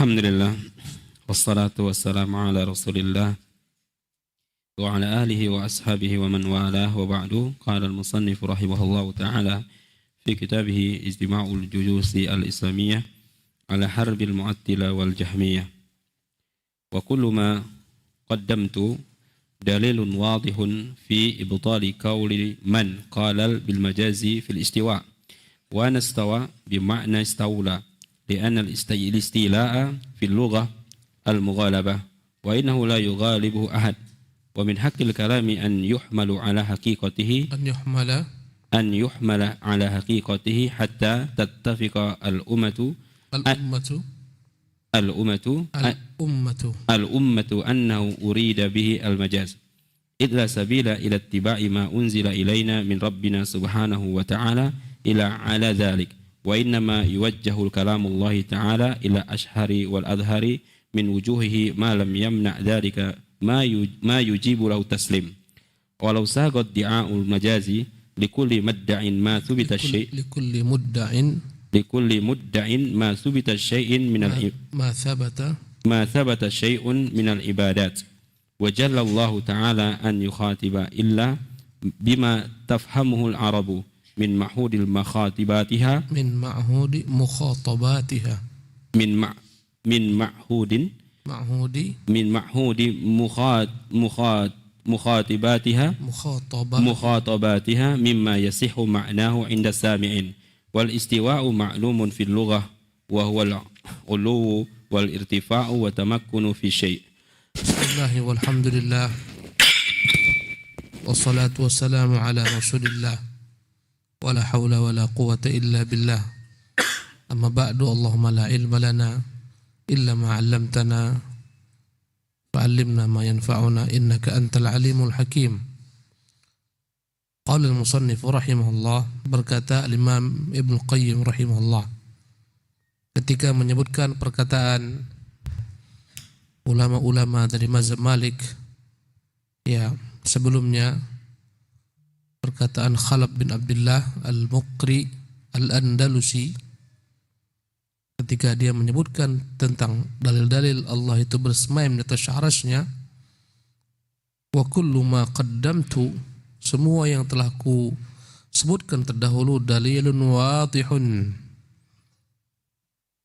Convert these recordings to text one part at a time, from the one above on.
Alhamdulillah wassalatu wassalamu ala Rasulillah wa ala alihi wa ashabihi wa man walah wa ba'du. Qala al-musannif rahimahullahu ta'ala fi kitabih Ijtima'ul Juyusi al-Islamiyah ala harbil mu'attila wal jahmiyah. Wa kullu ma qaddamtu dalilun wadihun fi ibtali qawli man qala bil majazi fil istiwa wa nastawa bi ma'na istawla لأن الاستيلاء في اللغة المغالبة وإنه لا يغالبه أحد ومن حق الكلام أن يحمل على حقيقته على حقيقته حتى تتفق الأمة أنه أريد به المجاز إذ لا سبيل إلى اتباع ما أنزل إلينا من ربنا سبحانه وتعالى إلى على ذلك وإنما يوجه الكلام الله تعالى إلى أشهر والأظهر من وجوهه ما لم يمنع ذلك ما يجيب له تسليم ولو ساق ادعاء المجاز لكل مدع ما ثبت الشيء لكل مدع ما ثبت الشيء من ما ثبت شيء من العبادات وجل الله تعالى أن يخاطب إلا بما تفهمه العرب من معهود مخاطباتها مخاطباتها مما يصح معناه عند السامعين والاستواء معلوم في اللغة وهو العلو والارتفاع وتمكن في شيء. بسم الله والحمد لله والصلاة والسلام على رسول الله ولا حول ولا قوة إلا بالله أما بعد اللهم لا علم لنا إلا ما علمتنا فعلمنا ما ينفعنا إنك أنت العليم الحكيم. قال المصنف رحمه الله berkata Imam Ibnu Qayyim rahimahullah ketika menyebutkan perkataan ulama-ulama dari mazhab Malik ya sebelumnya perkataan Khalaf bin Abdullah al-Muqri al-Andalusi ketika dia menyebutkan tentang dalil-dalil Allah itu bersemayam di atas arasy-Nya wa kullu ma qaddamtu semua yang telah ku sebutkan terdahulu dalilun wadihun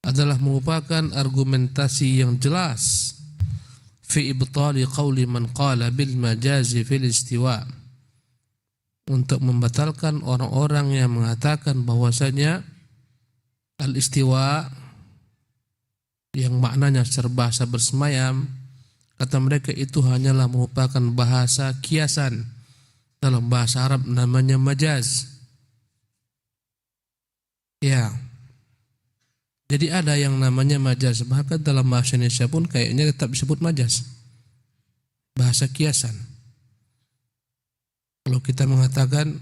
adalah merupakan argumentasi yang jelas fi ibtali qawli man qala bil majazi fil istiwa untuk membatalkan orang-orang yang mengatakan bahwasanya al-istiwa yang maknanya secara bahasa bersemayam, kata mereka itu hanyalah merupakan bahasa kiasan. Dalam bahasa Arab namanya majaz. Ya. Jadi ada yang namanya majaz, bahkan dalam bahasa Indonesia pun kayaknya tetap disebut majaz. Bahasa kiasan. Kalau kita mengatakan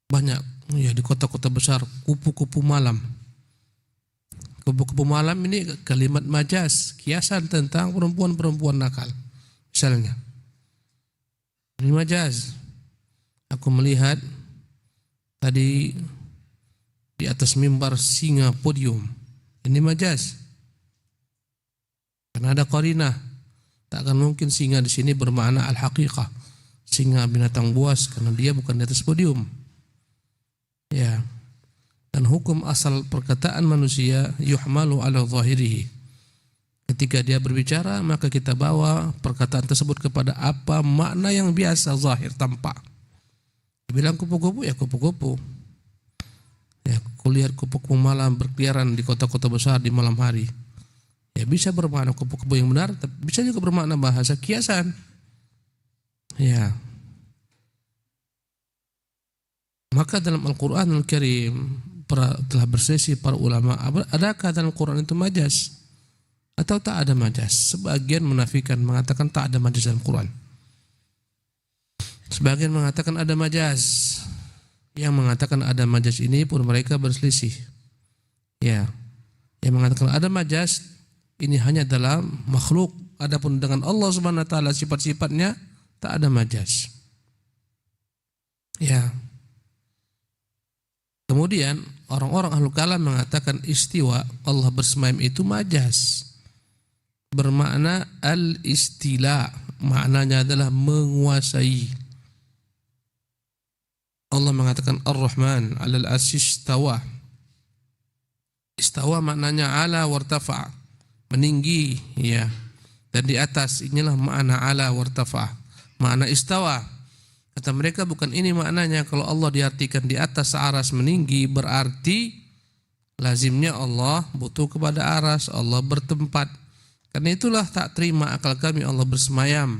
banyak ya di kota-kota besar kupu-kupu malam. Kupu-kupu malam ini kalimat majaz, kiasan tentang perempuan-perempuan nakal. Misalnya. Ini majaz. Aku melihat tadi di atas mimbar singa podium. Ini majaz. Karena ada qarinah. Tak akan mungkin singa di sini bermakna al-haqiqah. Singa binatang buas karena dia bukan di atas podium. Ya. Dan hukum asal perkataan manusia yuhmalu ala zahirihi. Ketika dia berbicara maka kita bawa perkataan tersebut kepada apa makna yang biasa zahir tampak. Dibilang kupu-kupu ya kupu-kupu. Ya, kulihat kupu-kupu malam berkeliaran di kota-kota besar di malam hari. Ya bisa bermakna kupu-kupu yang benar, tapi bisa juga bermakna bahasa kiasan. Ya. Maka dalam Al-Quranul Karim telah bersesi para ulama, adakah dalam Al-Quran itu majaz atau tak ada majaz? Sebagian menafikan, mengatakan tak ada majaz dalam Al-Quran. Sebagian mengatakan ada majaz. Yang mengatakan ada majaz ini pun mereka berselisih. Ya. Yang mengatakan ada majaz ini hanya dalam makhluk, adapun dengan Allah Subhanahu wa taala sifat-sifatnya tak ada majaz. Ya. Kemudian orang-orang ahlul kalam mengatakan istiwa Allah bersemayam itu majas, bermakna al-istila, maknanya adalah menguasai. Allah mengatakan Ar-Rahman 'alal 'arsy istawa. Istawa maknanya ala wartafa, meninggi ya, dan di atas. Inilah makna ala wartafa, makna istawa. Kata mereka bukan ini maknanya. Kalau Allah diartikan di atas aras meninggi, berarti lazimnya Allah butuh kepada aras, Allah bertempat. Karena itulah tak terima akal kami Allah bersemayam.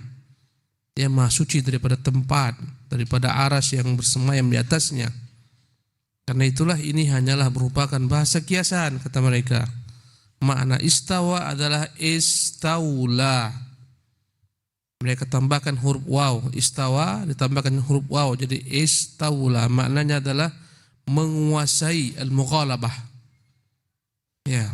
Dia maha suci daripada tempat, daripada aras yang bersemayam di atasnya. Karena itulah ini hanyalah merupakan bahasa kiasan, kata mereka. Makna istawa adalah istaula. Mereka tambahkan huruf waw, istawa ditambahkan huruf waw jadi istaula. Maknanya adalah menguasai, al-mughalabah. Ya.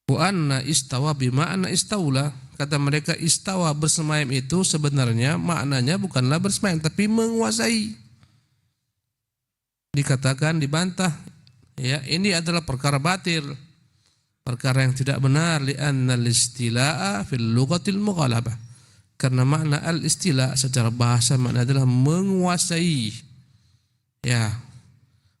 Wa anna istawa bimakna istaula. Kata mereka istawa bersemayam itu sebenarnya maknanya bukanlah bersemayam tapi menguasai. Dikatakan dibantah, ya ini adalah perkara batil, perkara yang tidak benar. Li'anna al-istila'a fil lughatil mughalabah. Karena makna al-istila secara bahasa makna adalah menguasai. Ya.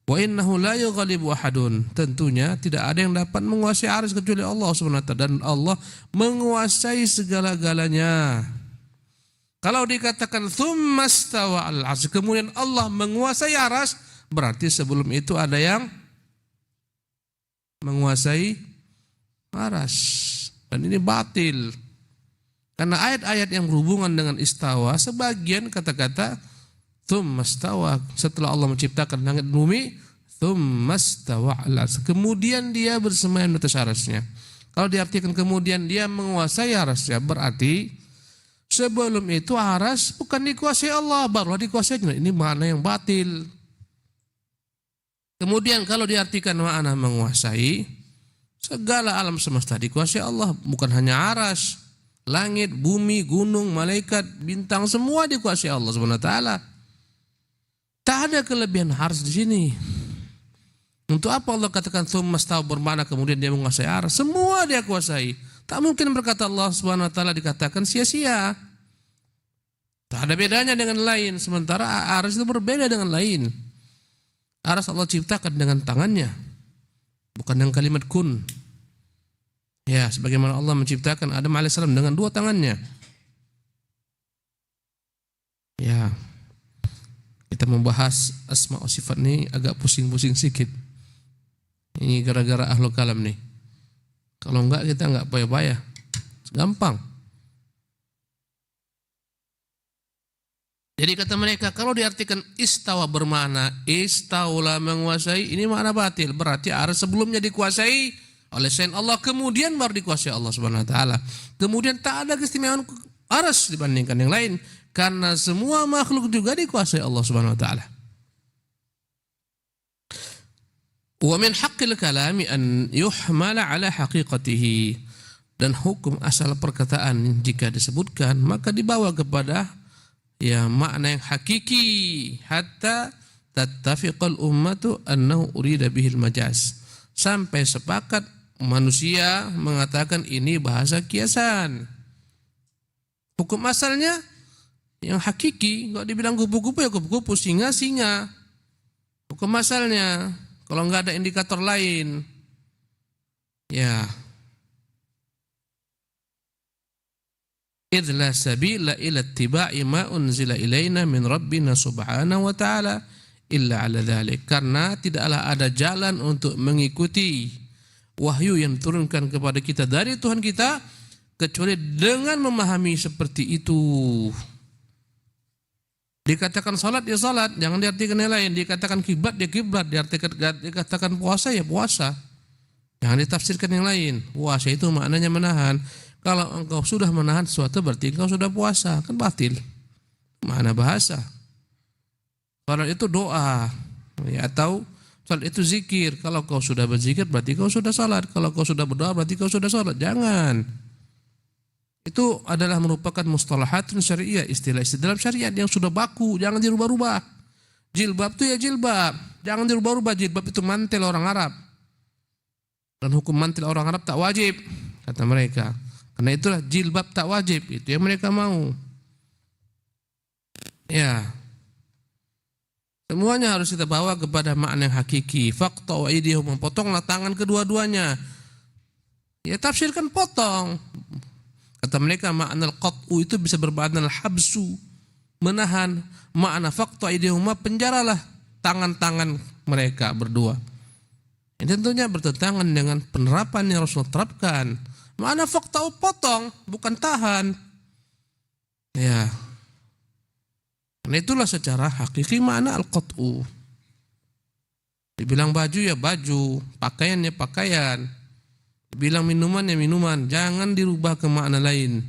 Wa innahu la yughalibu ahadun. Tentunya tidak ada yang dapat menguasai arsy kecuali Allah Subhanahu wa taala, dan Allah menguasai segala-galanya. Kalau dikatakan tsumma stawa al-'arsy, kemudian Allah menguasai arsy, berarti sebelum itu ada yang menguasai arsy. Dan ini batil. Karena ayat-ayat yang berhubungan dengan istawa, sebagian kata-kata tsumma stawa, setelah Allah menciptakan langit dan bumi, tsumma stawa al-'arsy, kemudian dia bersemayam di atas arasnya. Kalau diartikan kemudian dia menguasai arasnya, berarti sebelum itu aras bukan dikuasai Allah, barulah dikuasai. Ini makna yang batil. Kemudian kalau diartikan makna menguasai, segala alam semesta dikuasai Allah, bukan hanya aras, langit, bumi, gunung, malaikat, bintang, semua dikuasai Allah Subhanahu wa taala. Tak ada kelebihan arsy di sini. Untuk apa Allah katakan tsumma stawa bermakna kemudian dia menguasai arsy? Semua dia kuasai. Tak mungkin berkata Allah Subhanahu wa taala dikatakan sia-sia. Tak ada bedanya dengan lain. Sementara arsy itu berbeda dengan lain. Arsy Allah ciptakan dengan tangannya, bukan dengan kalimat kun. Ya, sebagaimana Allah menciptakan Adam alaihissalam dengan dua tangannya. Ya. Kita membahas asma wa sifat ini agak pusing-pusing sedikit. Ini gara-gara ahlul kalam nih. Kalau enggak kita enggak payah-payah. Gampang. Jadi kata mereka kalau diartikan istawa bermakna istaula menguasai, ini makna batil. Berarti arsy sebelumnya dikuasai oleh selain Allah, kemudian baru dikuasai Allah Subhanahu wa taala. Kemudian tak ada keistimewaan arsy dibandingkan yang lain. Karena semua makhluk juga dikuasai Allah Subhanahu wa taala. Wa min haqqil kalami an yuhmala ala haqiqatihi. Dan hukum asal perkataan jika disebutkan maka dibawa kepada ya makna yang hakiki, hatta tattafiqal ummatu annahu urida bihil majaz. Sampai sepakat manusia mengatakan ini bahasa kiasan. Hukum asalnya yang hakiki, kalau dibilang kupu-kupu ya kupu-kupu, singa. Hukum asalnya, kalau nggak ada indikator lain, ya. Idh la sabila ila ittiba'i ma unzila ilaina min rabbina subhanahu wa ta'ala illa ala dhalik. Karena tidaklah ada jalan untuk mengikuti wahyu yang diturunkan kepada kita dari Tuhan kita kecuali dengan memahami seperti itu. Dikatakan salat ya salat, jangan diartikan yang lain. Dikatakan kiblat ya kiblat, dikatakan puasa ya puasa. Jangan ditafsirkan yang lain. Puasa itu maknanya menahan. Kalau engkau sudah menahan sesuatu berarti engkau sudah puasa, kan batil. Makna bahasa. Salat itu doa, ya, atau salat itu zikir. Kalau kau sudah berzikir berarti kau sudah salat. Kalau kau sudah berdoa berarti kau sudah salat. Jangan. Itu adalah merupakan mustalahatun syariah, istilah-istilah dalam syariat yang sudah baku, jangan dirubah-rubah. Jilbab itu ya jilbab. Jangan dirubah-rubah, jilbab itu mantel orang Arab. Dan hukum mantel orang Arab tak wajib, kata mereka. Karena itulah jilbab tak wajib, itu yang mereka mau. Ya. Semuanya harus kita bawa kepada makna yang hakiki. Faqta'u aydiyahum, potonglah tangan kedua-duanya. Ya tafsirkan potong. Kata mereka makna al-qat'u itu bisa bermakna al-habsu, menahan. Makna faqta'u aydiyahum, penjaralah tangan-tangan mereka berdua. Ini tentunya bertentangan dengan penerapan yang Rasul terapkan. Makna faqta'u potong, bukan tahan. Ya. Karena itulah secara hakiki makna al-qat'u. Dibilang baju ya baju, pakaian ya pakaian. Dibilang minuman ya minuman, jangan dirubah ke makna lain.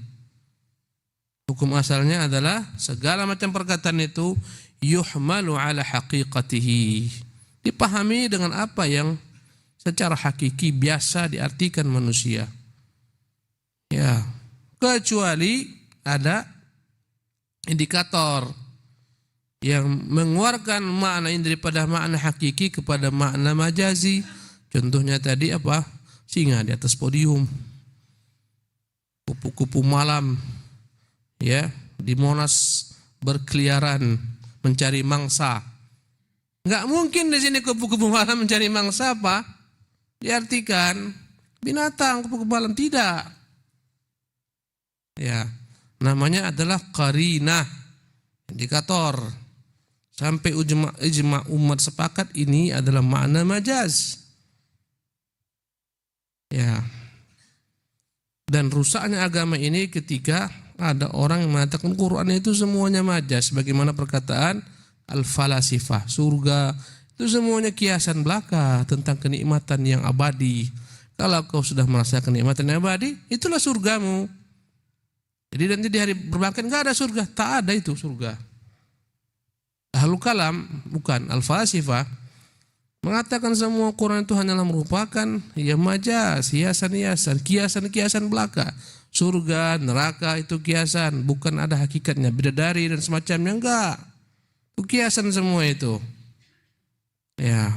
Hukum asalnya adalah segala macam perkataan itu yuhmalu ala haqiqatihi. Dipahami dengan apa yang secara hakiki biasa diartikan manusia. Ya, kecuali ada indikator yang mengeluarkan makna ini daripada makna hakiki kepada makna majazi. Contohnya tadi apa? Singa di atas podium, kupu-kupu malam, ya di Monas berkeliaran mencari mangsa. Enggak mungkin di sini kupu-kupu malam mencari mangsa apa? Diartikan binatang kupu-kupu malam, tidak. Ya, namanya adalah qarinah, indikator. Sampai ijma umat sepakat ini adalah makna majaz. Ya. Dan rusaknya agama ini ketika ada orang yang mengatakan Quran itu semuanya majaz, bagaimana perkataan al-falasifah, surga itu semuanya kiasan belaka tentang kenikmatan yang abadi. Kalau kau sudah merasakan kenikmatan yang abadi, itulah surgamu. Jadi nanti di hari berbangkit enggak ada surga, tak ada itu surga. Ahlul kalam, bukan al-falasifah, mengatakan semua Quran itu hanyalah merupakan ya majaz, hiasan-hiasan, kiasan-kiasan belaka. Surga, neraka itu kiasan, bukan ada hakikatnya. Bidadari dan semacamnya enggak. Itu kiasan semua itu. Ya.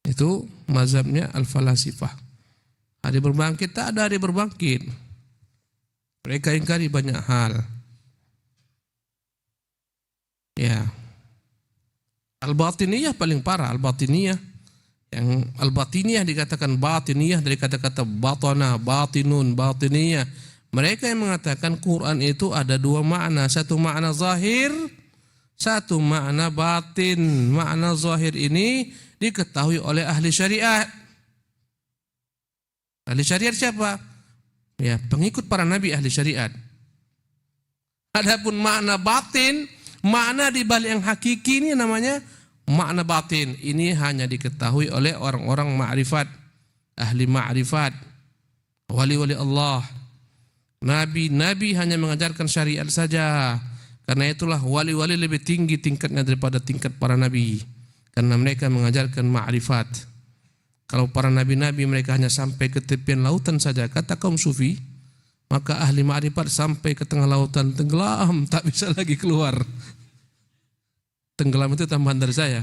Itu mazhabnya al-falasifah. Hari berbangkit, tak ada hari berbangkit. Mereka ingkari banyak hal. Ya. Al-batiniyah paling parah, al-batiniyah. Yang al-batiniyah dikatakan batiniyah dari kata-kata batana, batinun, batiniyah. Mereka yang mengatakan Quran itu ada dua makna, satu makna zahir, satu makna batin. Makna zahir ini diketahui oleh ahli syariat. Ahli syariat siapa? Ya, pengikut para nabi ahli syariat. Adapun makna batin, makna di balik yang hakiki ini namanya makna batin. Ini hanya diketahui oleh orang-orang ma'rifat, ahli ma'rifat, wali-wali Allah. Nabi hanya mengajarkan syariat saja. Karena itulah wali-wali lebih tinggi tingkatnya daripada tingkat para nabi. Karena mereka mengajarkan ma'rifat. Kalau para nabi-nabi mereka hanya sampai ke tepian lautan saja, kata kaum sufi, maka ahli ma'rifat sampai ke tengah lautan, tenggelam, tak bisa lagi keluar. Tenggelam itu tambahan dari saya.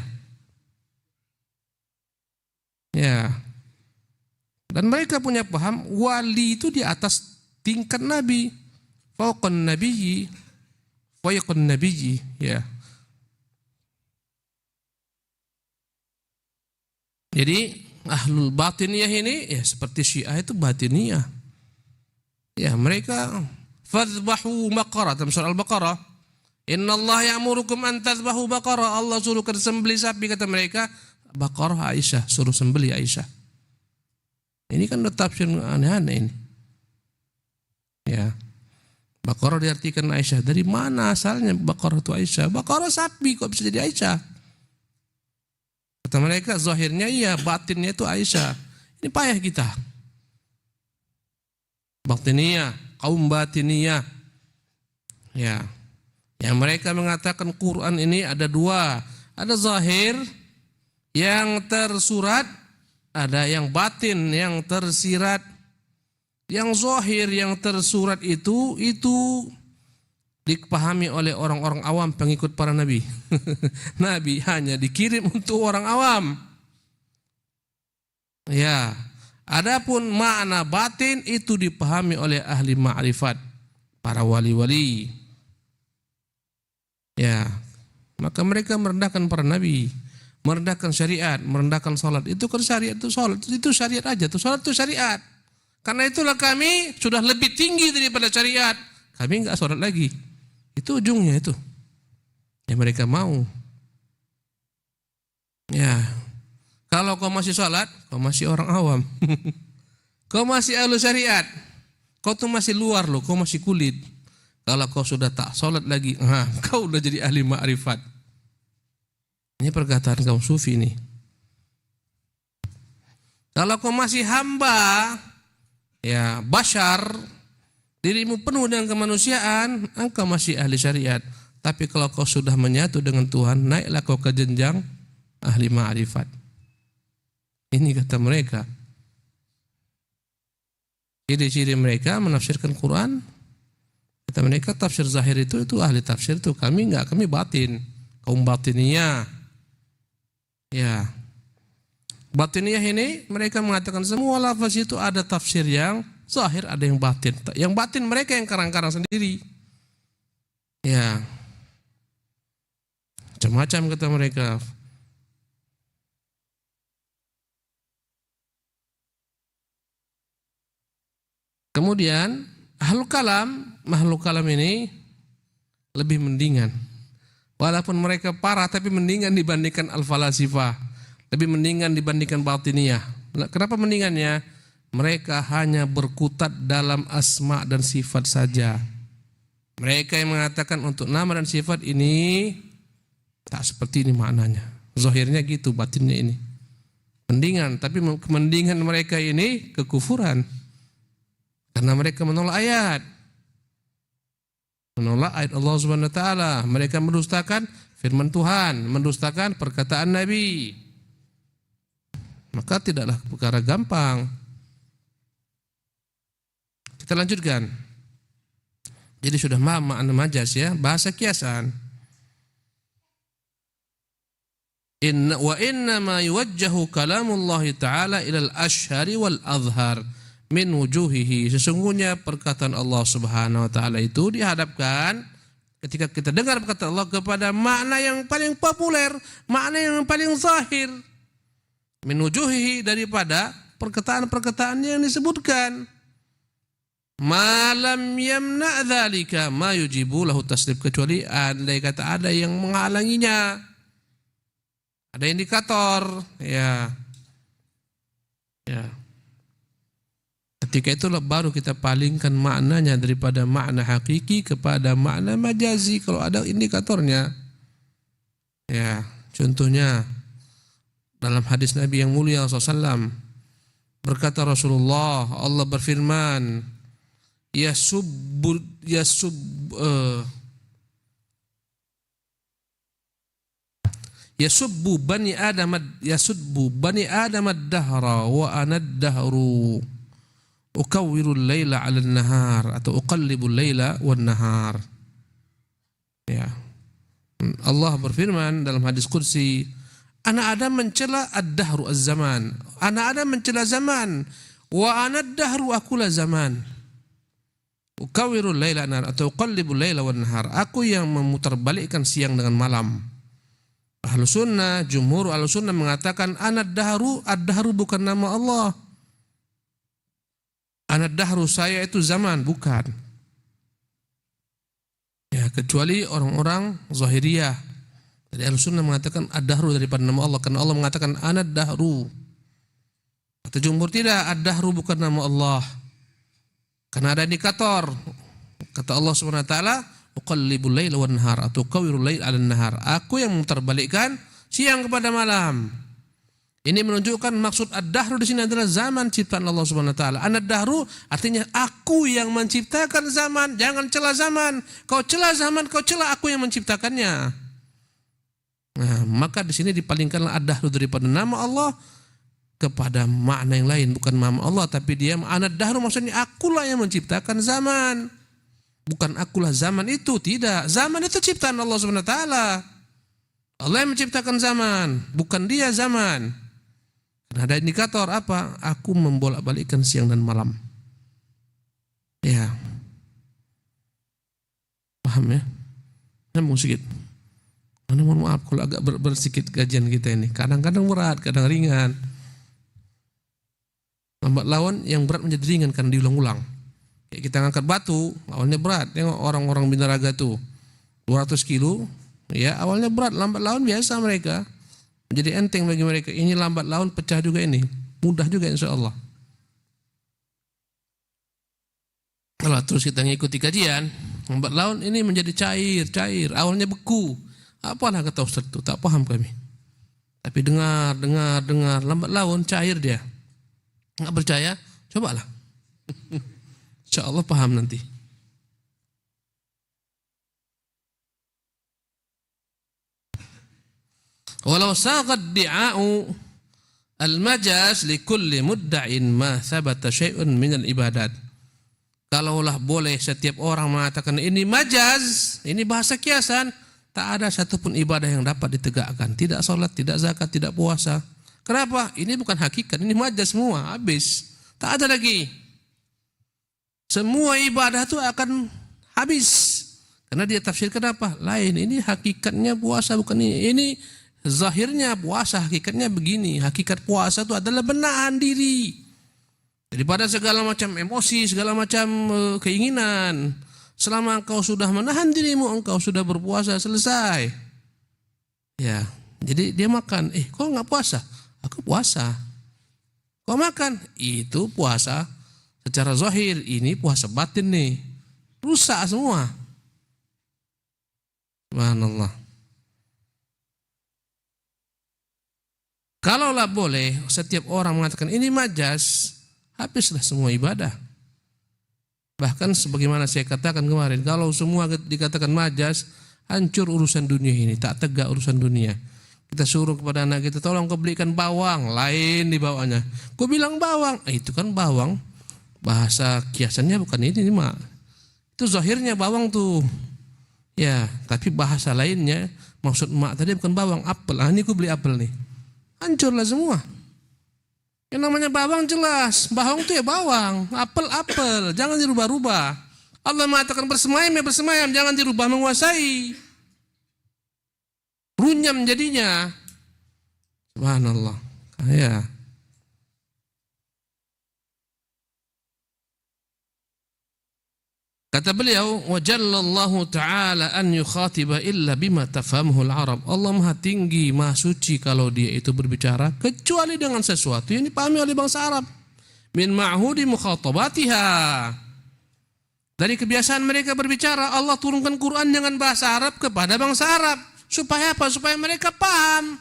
Ya. Dan mereka punya paham wali itu di atas tingkat nabi. Fauqan nabiyyi, fauqan nabiyyi, ya. Jadi ahlul batiniyah ini ya seperti Syiah itu batiniyah. Ya, mereka fadhbahu baqarah dalam surah Al-Baqarah. Innallaha ya'murukum an tadhbahu baqarah. Allah suruh sembelih sapi, kata mereka. Baqarah Aisyah, suruh sembelih Aisyah. Ini kan udah tafsir aneh-aneh ini. Ya. Baqarah diartikan Aisyah. Dari mana asalnya Baqarah itu Aisyah? Baqarah sapi kok bisa jadi Aisyah? Kata mereka zahirnya iya, batinnya itu Aisyah. Ini payah kita. Batiniyah, kaum batiniyah. Ya. Yang mereka mengatakan Quran ini ada dua. Ada zahir yang tersurat, ada yang batin yang tersirat. Yang zahir yang tersurat itu dipahami oleh orang-orang awam pengikut para nabi. Nabi hanya dikirim untuk orang awam. Ya, adapun makna batin itu dipahami oleh ahli ma'rifat, para wali-wali. Ya, maka mereka merendahkan para nabi, merendahkan syariat, merendahkan salat. Itu kan syariat itu salat, itu syariat aja, itu salat itu syariat. Karena itulah kami sudah lebih tinggi daripada syariat. Kami enggak salat lagi. Itu ujungnya itu. Yang mereka mau. Ya. Kalau kau masih salat, kau masih orang awam. Kau masih ahlu syariat. Kau tuh masih luar loh, kau masih kulit. Kalau kau sudah tak salat lagi, kau udah jadi ahli ma'rifat. Ini perkataan kaum sufi nih. Kalau kau masih hamba, ya bashar, dirimu penuh dengan kemanusiaan, engkau masih ahli syariat. Tapi kalau kau sudah menyatu dengan Tuhan, naiklah kau ke jenjang ahli ma'rifat. Ini kata mereka. Ciri-ciri mereka menafsirkan Quran. Kata mereka tafsir zahir itu ahli tafsir itu. Kami enggak, kami batin. Kaum batiniyah. Ya. Batiniyah ini mereka mengatakan semua lafaz itu ada tafsir yang zahir, ada yang batin. Yang batin mereka yang karang-karang sendiri. Ya. Macam-macam kata mereka. Kemudian makhluk kalam ini lebih mendingan. Walaupun mereka parah tapi mendingan dibandingkan al-falasifah. Lebih mendingan dibandingkan batiniyah. Kenapa mendingannya? Mereka hanya berkutat dalam asma dan sifat saja. Mereka yang mengatakan untuk nama dan sifat ini tak seperti ini maknanya. Zahirnya gitu, batinnya ini. Mendingan, tapi kemendingan mereka ini kekufuran. Karena mereka menolak ayat. Menolak ayat Allah Subhanahu wa taala. Mereka mendustakan firman Tuhan, mendustakan perkataan Nabi. Maka tidaklah perkara gampang. Kita lanjutkan. Jadi sudah makna majas ya, bahasa kiasan. Inna ma yuwajjahu kalamullah ta'ala ilal ashhari wal azhar min wujuhihi. Sesungguhnya perkataan Allah Subhanahu wa taala itu dihadapkan ketika kita dengar perkataan Allah kepada makna yang paling populer, makna yang paling zahir. Min wujuhihi, daripada perkataan-perkataan yang disebutkan. Malam yamna dzalika ma yujibu lahu taslib, kecuali andai kata ada yang menghalanginya. Ada indikator, ya. Ya. Ketika itulah baru kita palingkan maknanya daripada makna hakiki kepada makna majazi kalau ada indikatornya. Ya, contohnya dalam hadis Nabi yang mulia SAW berkata Rasulullah, Allah berfirman, yasubbu bani Adam ad-dahra wa ana ad-dahru ukawwirul laila 'ala an-nahar atau uqallibul laila wan nahar. Ya. Allah berfirman dalam hadis qudsi, anak Adam mencela ad-dahru az-zaman. Anak Adam mencela zaman, wa ana ad-dahru, akulah zaman. Ukawwirul laila atau uqallibul laila wan nahar. Aku yang memutarbalikkan siang dengan malam. Ahlus sunnah, jumhur ahlus sunnah mengatakan ad-dahru bukan nama Allah. Ad-dahru saya itu zaman, bukan. Ya, kecuali orang-orang zahiriyah. Jadi ahlus sunnah mengatakan ad-dahru daripada nama Allah, karena Allah mengatakan ad-dahru. Kata jumhur tidak, ad-dahru bukan nama Allah. Karena ada indikator. Kata Allah Subhanahu wa taala, uqallibul laila wan nahar atau qawirul lail 'alan nahar. Aku yang memutarbalikkan siang kepada malam. Ini menunjukkan maksud ad-dahru di sini adalah zaman ciptaan Allah Subhanahu wa taala. Ad-dahru artinya aku yang menciptakan zaman. Jangan cela zaman. Kau cela zaman, kau cela aku yang menciptakannya. Nah, maka di sini dipalingkanlah ad-dahru daripada nama Allah kepada makna yang lain, bukan nama Allah, tapi dia ad-dahru maksudnya akulah yang menciptakan zaman. Bukan akulah zaman itu, tidak. Zaman itu ciptaan Allah Subhanahu wa taala. Allah yang menciptakan zaman, bukan dia zaman. Karena ada indikator apa? Aku membolak-balikkan siang dan malam. Ya. Paham ya? Nyambung sedikit. Mohon maaf kalau agak bersedikit kajian kita ini. Kadang-kadang berat, kadang ringan. Lambat laun yang berat menjadi ringan karena diulang-ulang. Kayak kita ngangkat batu, awalnya berat. Tengok orang-orang Bintaraga tuh 200 kilo, ya awalnya berat, lambat laun biasa mereka. Menjadi enteng bagi mereka. Ini lambat laun pecah juga ini. Mudah juga insya Allah. Kalau terus kita ngikuti kajian, lambat laun ini menjadi cair. Awalnya beku. Apalah kata Ustaz itu, tak paham kami. Tapi dengar, lambat laun cair dia. Enggak percaya? Cobalah. Insya Allah paham nanti. Walau saqad di'a'u al-majaz li kulli mudda'in ma thabata syai'un minal ibadat. Kalaulah boleh setiap orang mengatakan ini majaz, ini bahasa kiasan, tak ada satupun ibadah yang dapat ditegakkan. Tidak salat, tidak zakat, tidak puasa. Kenapa? Ini bukan hakikat, ini majaz semua, habis. Tak ada lagi. Semua ibadah itu akan habis. Karena dia tafsirkan apa? Lain. Ini hakikatnya puasa, bukan ini. Ini zahirnya puasa, hakikatnya begini. Hakikat puasa itu adalah menahan diri daripada segala macam emosi, segala macam keinginan. Selama engkau sudah menahan dirimu, engkau sudah berpuasa, selesai. Ya, jadi dia makan. Kau nggak puasa? Aku puasa. Kau makan? Itu puasa secara zahir. Ini puasa batin nih. Rusak semua. Subhanallah. Kalaulah boleh setiap orang mengatakan ini majaz, habislah semua ibadah. Bahkan sebagaimana saya katakan kemarin, kalau semua dikatakan majaz, hancur urusan dunia ini, tak tegak urusan dunia. Kita suruh kepada anak kita, tolong kau belikan bawang, lain di bawahnya. Kau bilang bawang, itu kan bawang. Bahasa kiasannya bukan ini mak. Itu zahirnya bawang tuh. Ya, tapi bahasa lainnya, maksud mak tadi bukan bawang, apel. Ini aku beli apel nih. Hancurlah semua. Yang namanya bawang jelas, bawang itu ya bawang, apel, jangan dirubah-rubah. Allah mengatakan bersemayam ya bersemayam, jangan dirubah menguasai. Runyam jadinya. Subhanallah. Ya. Kata beliau, wa jallallahu ta'ala an yukhatiba illa bima tafhamuhu al-arab. Allah Maha tinggi, Maha suci kalau dia itu berbicara kecuali dengan sesuatu yang dipahami oleh bangsa Arab. Min ma'hudi mukhatabatiha. Dari kebiasaan mereka berbicara, Allah turunkan Quran dengan bahasa Arab kepada bangsa Arab. Supaya apa? Supaya mereka paham.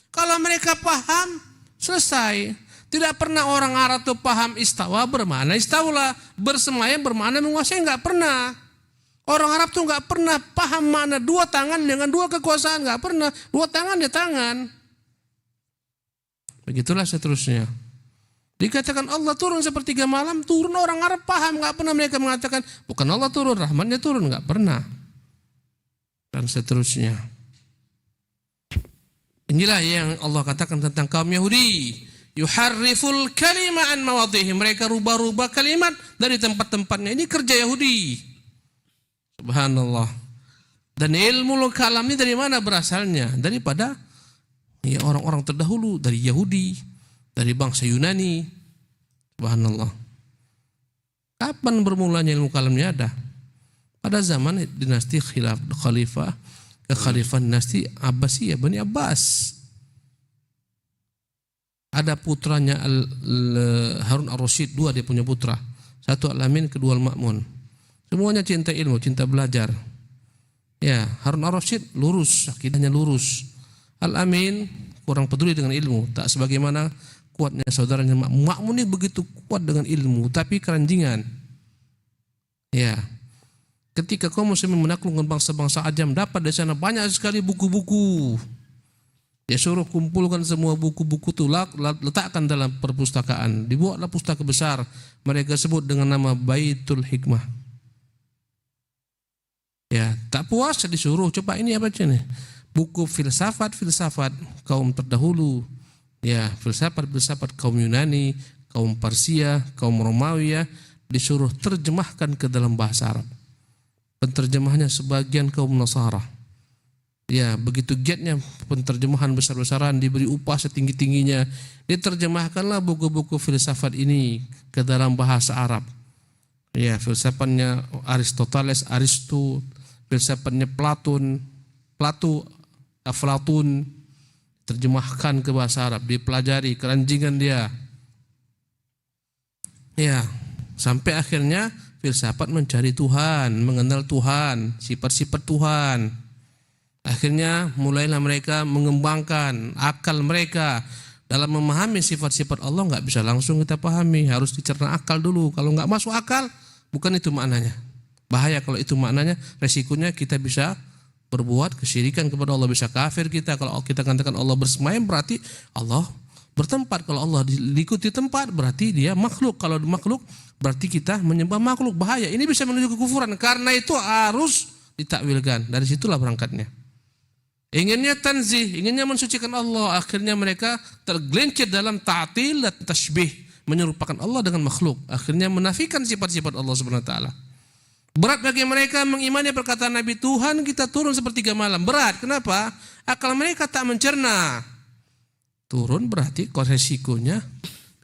Kalau mereka paham, selesai. Tidak pernah orang Arab itu paham istawa bermakna istaulah, bersemayam bermakna menguasai, enggak pernah. Orang Arab tuh enggak pernah paham makna dua tangan dengan dua kekuasaan, enggak pernah. Dua tangan di tangan. Begitulah seterusnya. Dikatakan Allah turun sepertiga malam, turun orang Arab paham, enggak pernah mereka mengatakan bukan Allah turun, rahmatnya turun, enggak pernah. Dan seterusnya. Inilah yang Allah katakan tentang kaum Yahudi. Yuharriful kalima an mawadhihi, mereka rubah-rubah kalimat dari tempat-tempatnya. Ini kerja Yahudi. Subhanallah. Dan ilmu kalam ini dari mana berasalnya? Daripada ya orang-orang terdahulu, dari Yahudi, dari bangsa Yunani. Subhanallah. Kapan bermulanya ilmu kalamnya ada? Pada zaman dinasti khalifah, kekhalifahan dinasti Abbasiyah, Bani Abbas. Ada putranya Harun Ar-Rasyid, dua dia punya putra. Satu Al-Amin, kedua Al-Ma'mun. Semuanya cinta ilmu, cinta belajar. Ya, Harun Ar-Rasyid lurus, akidahnya lurus. Al-Amin kurang peduli dengan ilmu, tak sebagaimana kuatnya saudaranya Ma'mun. Ma'mun ini begitu kuat dengan ilmu, tapi keranjingan. Ya. Ketika kaum muslimin menaklukkan bangsa-bangsa ajam, dapat di sana banyak sekali buku-buku. Dia suruh kumpulkan semua buku-buku itu, letakkan dalam perpustakaan. Dibuatlah pustaka besar. Mereka sebut dengan nama Baitul Hikmah. Ya, tak puas disuruh coba ini apa aja nih? Buku filsafat kaum terdahulu. Ya, filsafat kaum Yunani, kaum Persia, kaum Romawi ya, disuruh terjemahkan ke dalam bahasa Arab. Penterjemahnya sebagian kaum Nasara. Ya, begitu giatnya penterjemahan besar-besaran, diberi upah setinggi-tingginya. Diterjemahkanlah buku-buku filsafat ini ke dalam bahasa Arab. Ya, filsafatnya Aristoteles, Aristo, filsafatnya Aflatun, terjemahkan ke bahasa Arab, dipelajari keranjingan dia. Ya, sampai akhirnya filsafat mencari Tuhan, mengenal Tuhan, sifat-sifat Tuhan. Akhirnya mulailah mereka mengembangkan akal mereka dalam memahami sifat-sifat Allah. Nggak bisa langsung kita pahami, harus dicerna akal dulu. Kalau nggak masuk akal, bukan itu maknanya. Bahaya kalau itu maknanya, resikonya kita bisa berbuat kesyirikan kepada Allah, bisa kafir kita. Kalau kita katakan Allah bersemayam berarti Allah bertempat. Kalau Allah diikuti tempat berarti dia makhluk. Kalau makhluk berarti kita menyembah makhluk. Bahaya, ini bisa menuju kekufuran. Karena itu harus ditakwilkan. Dari situlah berangkatnya. Inginnya tanzih, inginnya mensucikan Allah, akhirnya mereka tergelincir dalam ta'til dan tasbih, menyerupakan Allah dengan makhluk. Akhirnya menafikan sifat-sifat Allah Subhanahu wa taala. Berat bagi mereka mengimani perkataan Nabi, Tuhan kita turun sepertiga malam. Berat, kenapa? Akal mereka tak mencerna. Turun berarti resikonya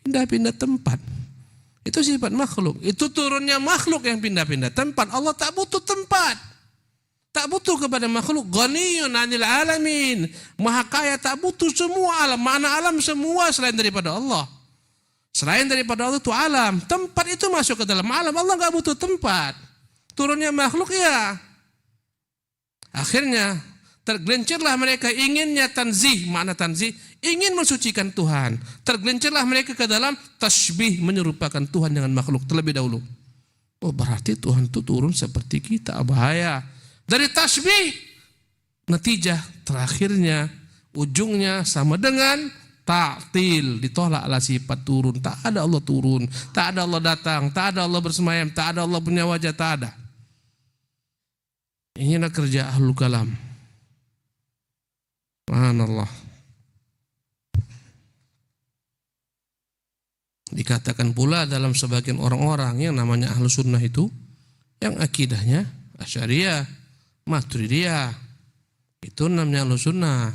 pindah-pindah tempat. Itu sifat makhluk. Itu turunnya makhluk yang pindah-pindah tempat. Allah tak butuh tempat. Tak butuh kepada makhluk. Ghaniyun 'anil alamin. Maha kaya, tak butuh semua alam. Mana alam semua selain daripada Allah. Selain daripada Allah itu alam. Tempat itu masuk ke dalam alam. Allah enggak butuh tempat. Turunnya makhluk ya. Akhirnya tergelincirlah mereka, inginnya tanzih. Makna tanzih, ingin mensucikan Tuhan. Tergelincirlah mereka ke dalam tasbih, menyerupakan Tuhan dengan makhluk terlebih dahulu. Oh, berarti Tuhan itu turun seperti kita. Bahaya. Dari tasbih, natijah terakhirnya, ujungnya sama dengan ta'til, ditolaklah sifat turun. Tak ada Allah turun, tak ada Allah datang, tak ada Allah bersemayam, tak ada Allah punya wajah, tak ada. Inilah kerja ahlul kalam. Subhanallah. Dikatakan pula dalam sebagian orang-orang yang namanya ahlu sunnah itu, yang akidahnya Asy'ariyah, Maturidiyah, itu namanya ahlu sunnah.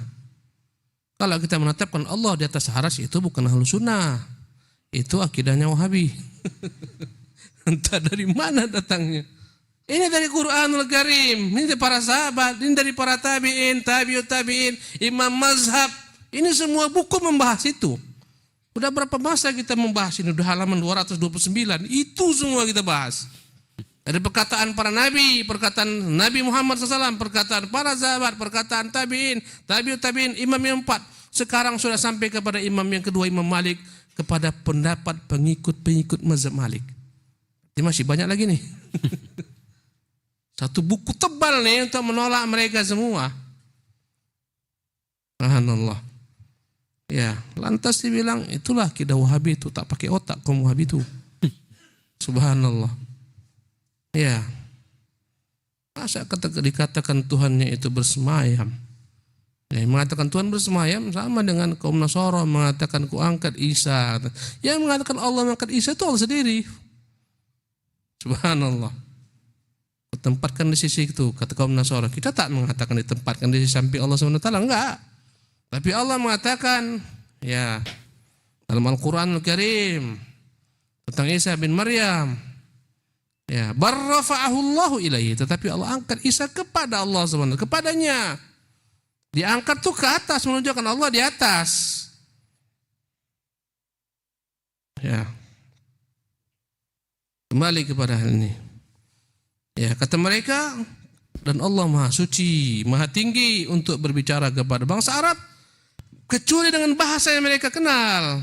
Kalau kita menetapkan Allah di atas arsy, itu bukan ahlu sunnah, itu akidahnya Wahabi. Entah dari mana datangnya. Ini dari Quranul Karim, ini dari para sahabat, ini dari para tabi'in, tabi'ut tabi'in, imam mazhab. Ini semua buku membahas itu. Udah berapa masa kita membahas ini? Udah halaman 229. Itu semua kita bahas. Dari perkataan para nabi, perkataan Nabi Muhammad SAW, perkataan para sahabat, perkataan tabi'in, tabi'ut tabi'in, imam yang 4. Sekarang sudah sampai kepada imam yang kedua, Imam Malik, kepada pendapat pengikut-pengikut mazhab Malik. Ini masih banyak lagi nih. Satu buku tebal nih untuk menolak mereka semua. Subhanallah. Ya, lantas dibilang itulah akidah Wahabi itu, tak pakai otak kaum Wahabi itu. Subhanallah. Ya. Masa dikatakan Tuhannya itu bersemayam. Ya, mengatakan Tuhan bersemayam sama dengan kaum Nasara mengatakan ku angkat Isa. Yang mengatakan Allah mengangkat Isa itu Allah sendiri. Subhanallah. Tempatkan di sisi itu, kata kaum Nasara. Kita tak mengatakan ditempatkan di sisi samping Allah SWT, enggak. Tapi Allah mengatakan, ya, dalam Al-Quranul Karim tentang Isa bin Maryam, ya, barrafa'ahullahu ilaihi, tetapi Allah angkat Isa kepada Allah SWT, kepadanya. Diangkat tuh ke atas, menunjukkan Allah di atas. Ya. Kembali kepada hal ini. Ya, kata mereka, dan Allah Maha Suci, Maha Tinggi untuk berbicara kepada bangsa Arab kecuali dengan bahasa yang mereka kenal.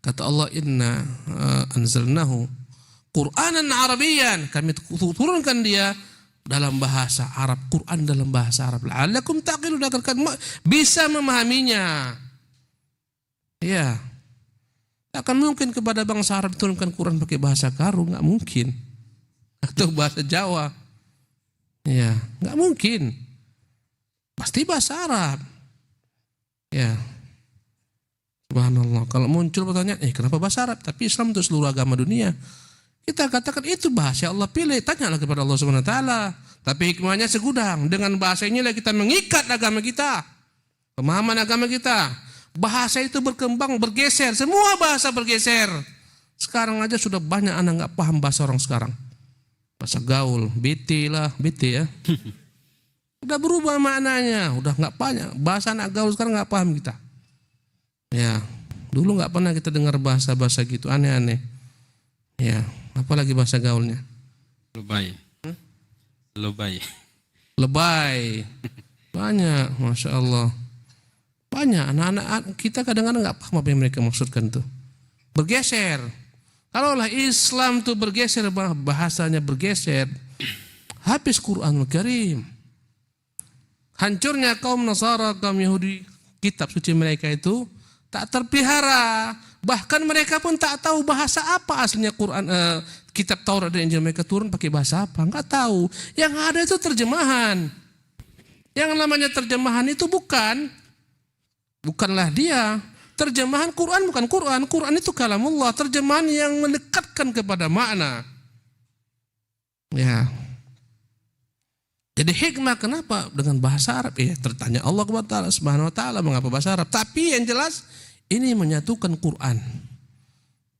Kata Allah, inna anzalnahu Qur'anan Arabiyyan, kami turunkan dia dalam bahasa Arab, Quran dalam bahasa Arab. La'allakum taqilun, agar kalian bisa memahaminya. Ya. Tak akan mungkin kepada bangsa Arab turunkan Quran pakai bahasa Karo, enggak mungkin. Atau bahasa Jawa. Ya, nggak mungkin. Pasti bahasa Arab. Ya. Subhanallah. Kalau muncul pertanyaan, kenapa bahasa Arab? Tapi Islam untuk seluruh agama dunia. Kita katakan itu bahasa Allah pilih. Tanyalah kepada Allah Subhanahu wa taala. Tapi hikmahnya segudang. Dengan bahasa inilah kita mengikat agama kita. Pemahaman agama kita. Bahasa itu berkembang, bergeser. Semua bahasa bergeser. Sekarang aja sudah banyak anak nggak paham bahasa orang sekarang. Bahasa gaul, BT lah, BT ya. Udah berubah maknanya, udah nggak banyak. Bahasa anak gaul sekarang nggak paham kita. Ya, dulu nggak pernah kita dengar bahasa-bahasa gitu, aneh-aneh. Ya, apalagi bahasa gaulnya. Lebay. Lebay. Lebay. Banyak, Masya Allah. Banyak anak-anak kita kadang-kadang nggak paham apa yang mereka maksudkan tuh. Bergeser. Kalaulah Islam tuh bergeser, bahasanya bergeser, habis Quranul Karim. Hancurnya kaum Nasara, kaum Yahudi, kitab suci mereka itu tak terpelihara. Bahkan mereka pun tak tahu bahasa apa aslinya Quran, kitab Taurat dan Injil mereka turun pakai bahasa apa, nggak tahu. Yang ada itu terjemahan. Yang namanya terjemahan itu bukanlah dia. Terjemahan Quran bukan Quran. Quran itu kalamullah. Terjemahan yang mendekatkan kepada makna. Ya. Jadi hikmah kenapa dengan bahasa Arab? Tertanya Allah Subhanahu wa taala mengapa bahasa Arab. Tapi yang jelas ini menyatukan Quran.